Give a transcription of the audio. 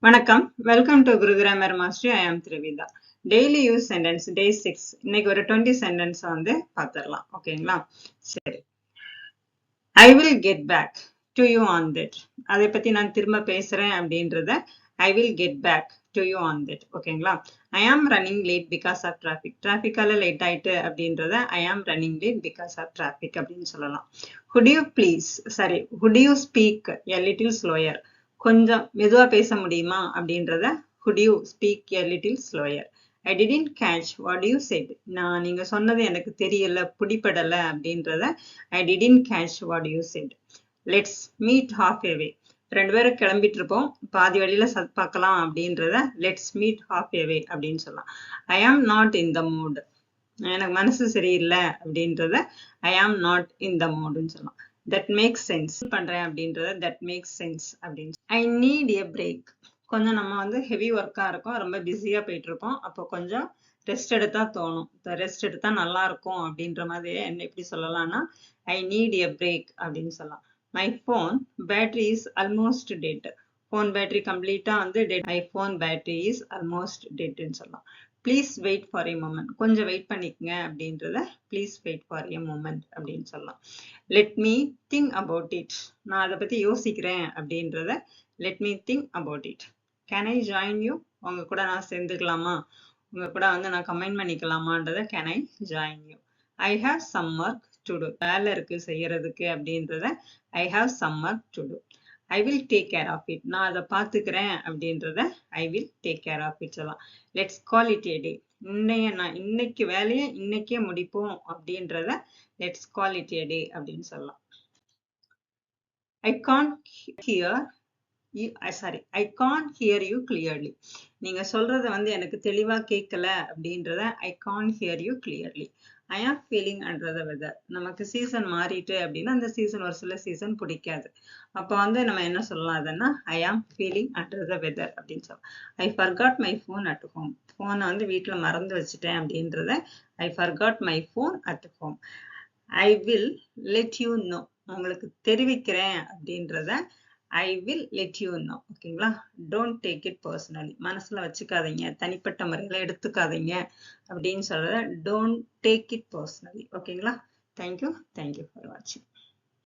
வணக்கம். Welcome to Guru grammar master. I am Trividha. Daily use sentence day 6. இன்னைக்கு ஒரு 20 sentence வந்து பார்த்துடலாம். ஓகேங்களா? சரி. I will get back to you on that. அதை பத்தி நான் திரும்ப பேசுறேன் அப்படின்றத I will get back to you on that. ஓகேங்களா? I am running late because of traffic. டிராஃபிக்கால லேட் ஆயிட்டு அப்படின்றத I am running late because of traffic அப்படின்னு சொல்லலாம். Would you please, sorry, would you speak a little slower? கொஞ்சம் மெதுவா பேச முடியுமா அப்படின்றத could you speak a little slower? I didn't catch what you said. நான் நீங்க சொன்னது எனக்கு தெரியல, பிடிபடல அப்படின்றத I didn't catch what you said. Let's meet halfway. ரெண்டு பேரும் கிளம்பிட்டு இருப்போம், பாதி வழியில பார்க்கலாம் அப்படின்றத let's meet halfway அப்படின்னு சொல்லலாம். I am not in the mood. எனக்கு மனசு சரியில்லை அப்படின்றத ஐ ஆம் நாட் இன் த மூடுன்னு சொல்லலாம். தட் மேக்ஸ் சென்ஸ் பண்றேன் அப்படின்றத தட் மேக்ஸ் சென்ஸ் அப்படின்னு. I need a break. கொஞ்சம் நம்ம வந்து ஹெவி ஒர்க்கா இருக்கும், ரொம்ப பிஸியா போயிட்டு இருக்கோம், அப்போ கொஞ்சம் ரெஸ்ட் எடுத்தா தோணும், ரெஸ்ட் எடுத்தா நல்லா இருக்கும் அப்படின்ற மாதிரி என்ன எப்படி சொல்லலாம்னா ஐ நீட் எ பிரேக் அப்படின்னு சொல்லலாம். My phone battery is almost dead. Phone battery கம்ப்ளீட்டா வந்து dead. My phone battery is almost டெட்னு சொல்லலாம். Please wait for a moment. கொஞ்சம் வெயிட் பண்ணிக்கங்க அப்படின்றத please wait for a moment அப்படின்னு சொல்லலாம். Let me think about it. நான் அதை பத்தி யோசிக்கிறேன் அப்படின்றத let me think about it. Can I join you? உங்க கூட நான் சேர்ந்துக்கலாமா, உங்க கூட வந்து நான் கமெண்ட் பண்ணிக்கலாமான்றத can I join you. I have some work to do. வேலை இருக்கு செய்யறதுக்கு அப்படின்றத I have some work to do. I will take care of it. நான் அதை பார்த்துக்கிறேன் அப்படின்றத I will take care of it சொல்லலாம். Let's call it a day. இன்னைக்கு வேலையை இன்னைக்கே முடிப்போம் அப்படின்றத let's call it a day அப்படின்னு சொல்லலாம். I can't hear I can't hear you clearly. நீங்க சொல்றத வந்து எனக்கு தெளிவா கேட்கல அப்படின்றத I can't hear you clearly. I am feeling under the weather. நமக்கு சீசன் மாறிட்டு அப்படின்னா அந்த சீசன் ஒரு சில சீசன் பிடிக்காது, அப்போ வந்து நம்ம என்ன சொல்லலாம் அதன்னா ஐ am feeling under the weather அப்படின்னு சொல்லலாம். I forgot my phone at home. ஃபோனை வந்து வீட்டில் மறந்து வச்சுட்டேன் அப்படின்றத I forgot my phone at home. I will let you know. உங்களுக்கு தெரிவிக்கிறேன் அப்படின்றத I will let you know. ஓகேங்களா? Don't take it personally. மனசுல வச்சுக்காதீங்க, தனிப்பட்ட முறையில எடுத்துக்காதீங்க அப்படின்னு சொல்றத டோன்ட் டேக் இட் பர்சனலி. ஓகேங்களா? தேங்க்யூ ஃபார் வாட்சிங்.